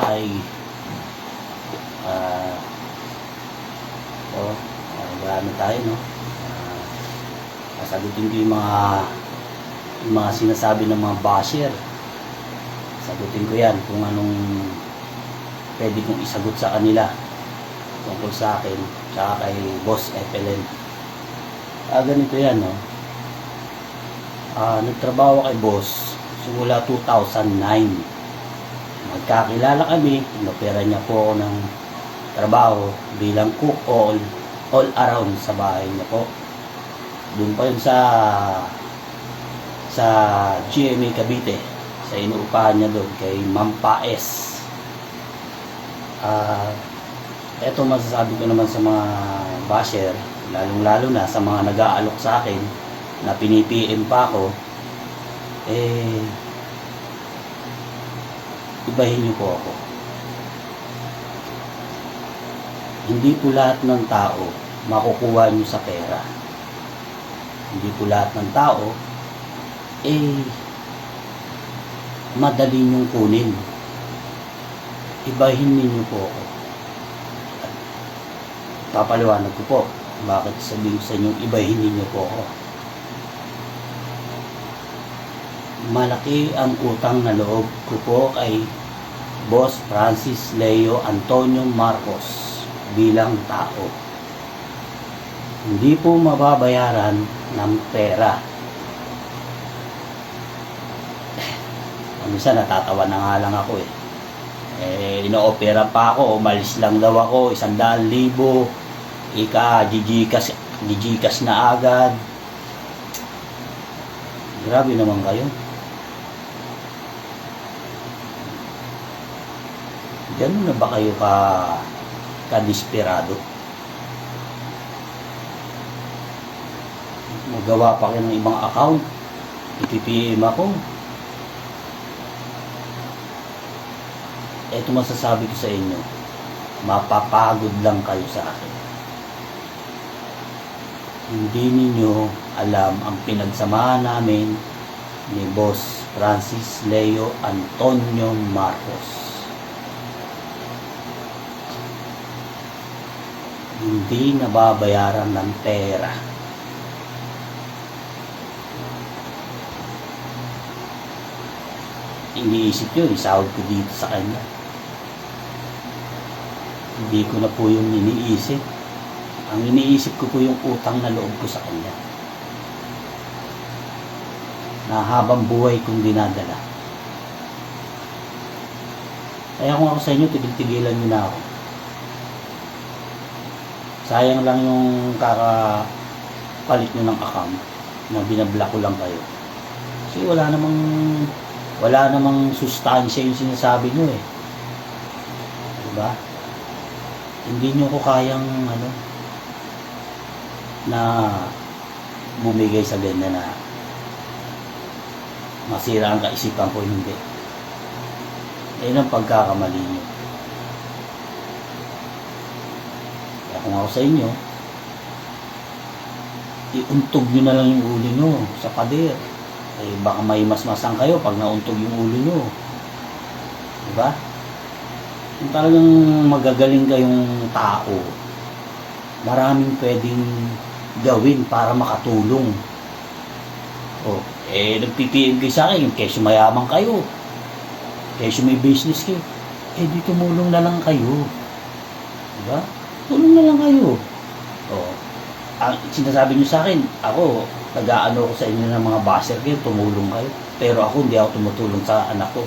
ay marami tayo, no? Sasagutin ko yung mga sinasabi ng mga basher. Sagutin ko yan kung anong pwede kong isagot sa kanila tungkol sa akin tsaka kay Boss FLN. Ganito yan, no? Nagtrabaho kay Boss simula 2009. Magkakilala kami, inopera niya po ako ng trabaho bilang cook all around sa bahay niya po. Doon pa yun sa GMA Cavite, sa inuupahan niya doon kay Ma'am Paes. Eto masasabi ko naman sa mga basher, lalong-lalo na sa mga nag-aalok sa akin na pinipm pa ako, ibahin niyo po ako. Hindi po lahat ng tao makukuha niyo sa pera. Hindi po lahat ng tao madali niyong kunin. Ibahin niyo po ako. Papaliwanag ko po bakit sabihin sa inyo ibahin niyo po ako. Malaki ang utang na loob ko po kay Boss Francis Leo Antonio Marcos bilang tao. Hindi po mababayaran ng pera. Minsan natatawa na nga lang ako ino-opera pa ako, umalis lang daw ako, 100,000, gigikas na agad. Grabe naman kayo. Ganun na ba kayo ka-desperado? Magawa pa kayo ng ibang account, ipipm ako. Ito masasabi ko sa inyo, mapapagod lang kayo sa akin. Hindi ninyo alam ang pinagsamahan namin ni Boss Francis Leo Antonio Marcos. Hindi nababayaran ng pera. Iniisip yun, isahod ko dito sa kanya. Hindi ko na po yung iniisip. Ang iniisip ko po yung utang na loob ko sa kanya na habang buhay kong dinadala. Kaya kung ako sa inyo, tigil-tigilan nyo na ako. Sayang lang yung kakapalit nyo ng account na binablock ko lang kayo. Kasi wala namang sustansya yung sinasabi nyo diba? Hindi nyo ko kayang na bumigay sa ganyan na masira ang kaisipan ko. Hindi. Ayun ang pagkakamali nyo. Kaya kung ako sa inyo, iuntog nyo na lang yung ulo nyo sa pader. Baka may masmasang kayo pag nauntog yung ulo nyo. Diba? Kung talagang magagaling kayong tao, maraming pwedeng gawin para makatulong. Nagpipm kayo sa akin, kesyo mayaman kayo, kesyo may business kayo, di tumulong na lang kayo. Diba? Tulong na lang kayo. Ang sinasabi nyo sa akin, ako, nag-aano ko sa inyo ng mga basher kayo, tumulong kayo. Pero ako, hindi ako tumutulong sa anak ko.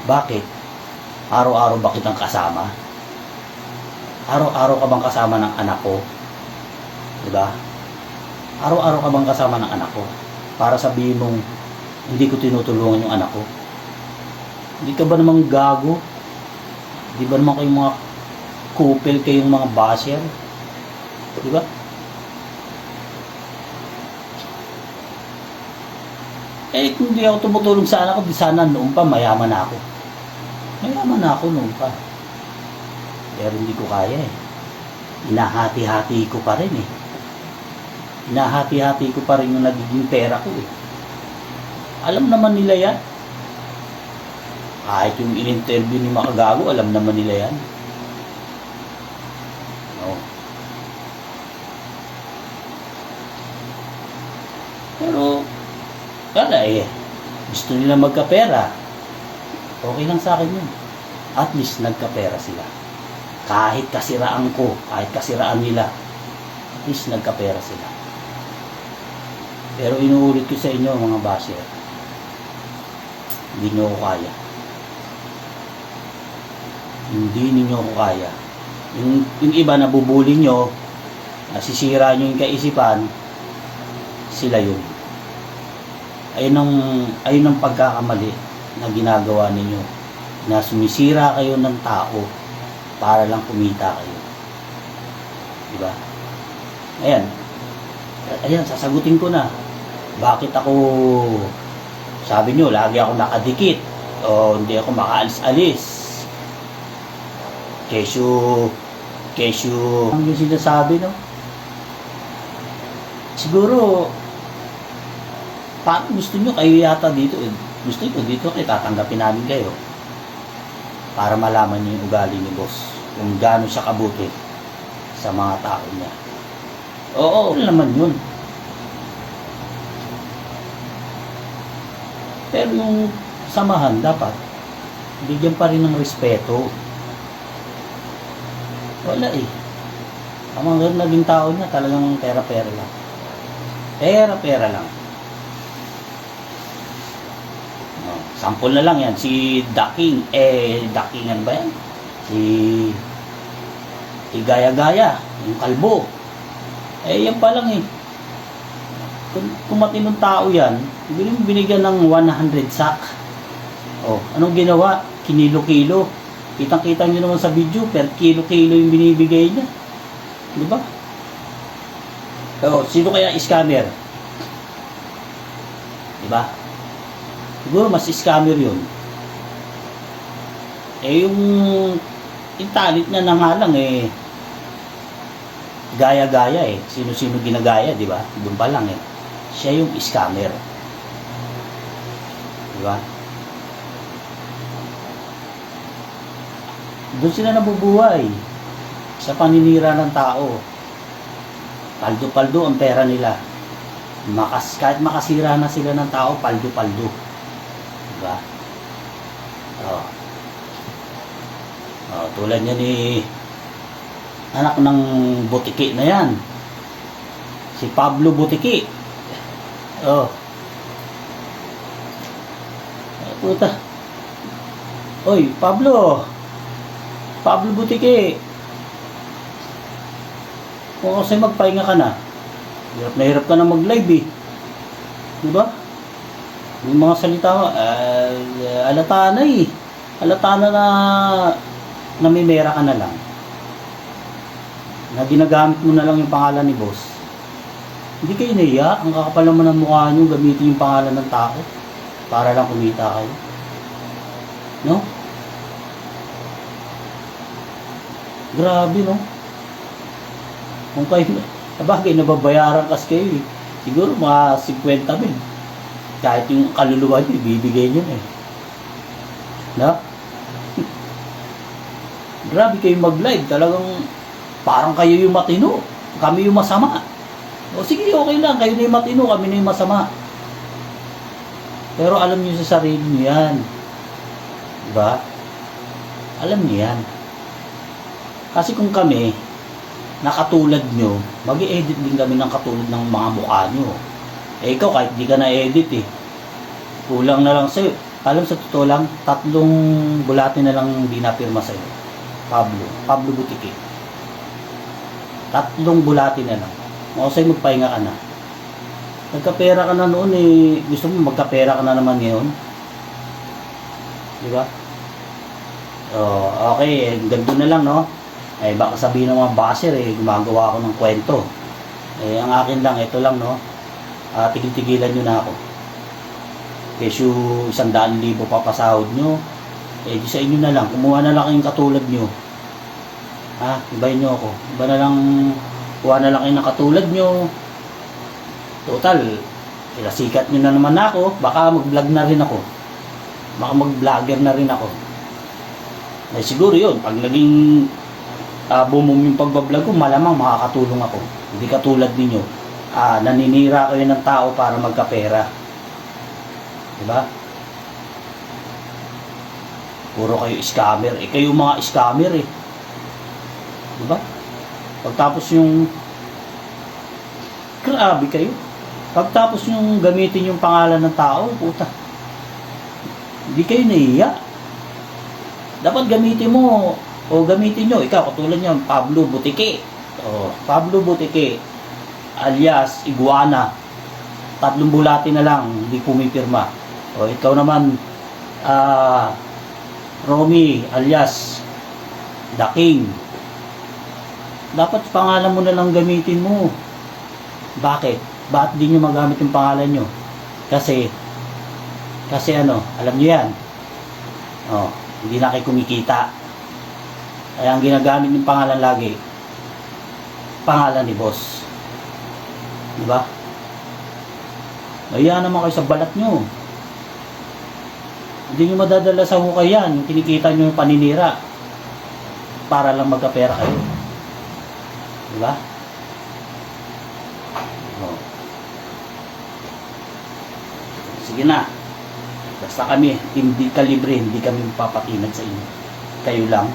Bakit? Araw-araw ba kitang kasama? Araw-araw ka bang kasama ng anak ko? Diba? Araw-araw ka bang kasama ng anak ko? Para sabihin mong, hindi ko tinutulungan yung anak ko. Hindi ka ba namang gago? Di ba naman kayong mga kupil, kayong mga basher? Diba? Kung hindi ako tumutulong sa anak ko, di sana noon pa mayaman na ako. Mayaman na ako noon pa. Pero hindi ko kaya Hinahati-hati ko pa rin Hinahati-hati ko pa rin yung nagiging pera ko Alam naman nila yan. Kahit yung in-interview ni Makagago, alam naman nila yan. No. Pero, wala eh. Gusto nila magkapera. Okay lang sa akin yun. At least nagkapera sila. Kahit kasiraan ko, kahit kasiraan nila, at least nagkapera sila. Pero inuulit ko sa inyo mga basher, hindi nyo ko kaya. Hindi ninyo ko kaya. Yung iba na bubuli nyo, nasisira nyo yung kaisipan, sila yun. Ayun ang pagkakamali na ginagawa ninyo, na sumisira kayo ng tao para lang kumita kayo. Diba? Ayan, sasagutin ko na. Bakit ako, sabi nyo, lagi ako nakadikit o hindi ako makaalis-alis? Kesyo, ang yung sinasabi, no? Siguro, gusto nyo kayo yata dito, gusto nyo dito kayo, tatanggapin namin kayo para malaman nyo yung ugali ni boss, kung gaano siya kabuti sa mga tao niya. Oo, naman yun. Pero yung samahan, dapat bigyan pa rin ng respeto. Wala eh. Ang mga naging tao niya talagang pera-pera lang. Pera-pera lang. Sample na lang yan. Si Daking. Dakingan ba yan? Si Gaya-Gaya. Yung kalbo. Yan pa lang eh. Kung matinong tao yan, binigyan ng 100 sack. Anong ginawa? Kinilo-kilo. Kitang-kita nyo naman sa video, per kilo-kilo yung binibigay niya. Diba? Sino kaya scammer? Diba? Siguro mas scammer yun. Yung talit niya na nga lang gaya-gaya eh. Sino-sino ginagaya, diba? Doon pa lang eh. Siya yung scammer. Diba? Doon sila nabubuhay sa paninira ng tao. Paldo-paldo ang pera nila. Kahit makasira na sila ng tao, paldo-paldo. Diba? Tulad niya ni anak ng Butiki na yan. Si Pablo Butiki. Puta. Oy, Pablo Butiki. Kung kasi magpahinga ka na, hirap na mag-live eh. Diba? Yung mga salita mo, alata na eh. Alata na namimera ka na lang. Na ginagamit mo na lang yung pangalan ni boss. Hindi kayo naiya. Ang kakapal naman ng mukha nyo, gamitin yung pangalan ng tao para lang kumita kayo. No? Grabe, no? Kung kayo, sabagay, nababayaran kasi kayo eh. Siguro mga 50,000. Kahit yung kaluluwa nyo, ibibigay nyo eh. No? Grabe kayo mag-live. Talagang parang kayo yung matino. Kami yung masama. Sige, okay lang. Kayo na yung matino, kami na yung masama. Pero alam nyo sa sarili nyo yan. Diba? Alam nyo yan. Kasi kung kami, nakatulad nyo, mag-i-edit din kami ng katulad ng mga mukha nyo. Ikaw, kahit di ka na-edit eh. Kulang na lang sa'yo. Alam, sa totoo lang, 3 bulati na lang hindi napirma sa'yo. Pablo Butiki. 3 bulati na lang. Sa'yo magpahinga ka na. Nagkapera ka na noon eh. Gusto mo magkapera ka na naman ngayon? Diba? Okay, ganito na lang, no? Baka sabihin ng mga basher gumagawa ako ng kwento. Ang akin lang, ito lang, no? Tigil-tigilan nyo na ako. Kesyo 100,000 papasahod nyo, di sa inyo na lang. Kumuha na lang kayong katulad nyo. Ibayin nyo ako. Iba na lang, kuha na lang kayo ng katulad nyo. Total, sikat nyo na naman ako. Baka mag-vlog na rin ako. Baka mag-vlogger na rin ako. Eh, siguro yun, pag naging boom yung pagbablog ko, malamang makakatulong ako. Hindi katulad ninyo, naninira kayo ng tao para magkapera. Diba? Puro kayo scammer. Eh, kayo mga scammer eh. Diba? Pagtapos yung grabe kayo. Pagtapos yung gamitin yung pangalan ng tao, puta. Hindi kayo nahiya. Dapat gamitin mo o gamitin nyo. Ikaw, katulad nyo, Pablo Butike. O, Pablo Butike alias Iguana. 3 bulati na lang, hindi pumipirma. O, ikaw naman, Romy alias The King. Dapat pangalan mo na lang gamitin mo. Bakit? Bakit di nyo magamit yung pangalan nyo? Kasi ano, alam nyo yan. Oh, hindi na kayo kumikita. Kaya ang ginagamit yung pangalan lagi, pangalan ni boss. Diba? Kaya naman kayo sa balat nyo. Hindi nyo madadala sa hukay yan. Kinikita nyo yung paninira para lang magkapera kayo. Diba? Oh. Sige na. Basta kami, hindi kalibre, hindi kami papatinag sa inyo. Kayo lang.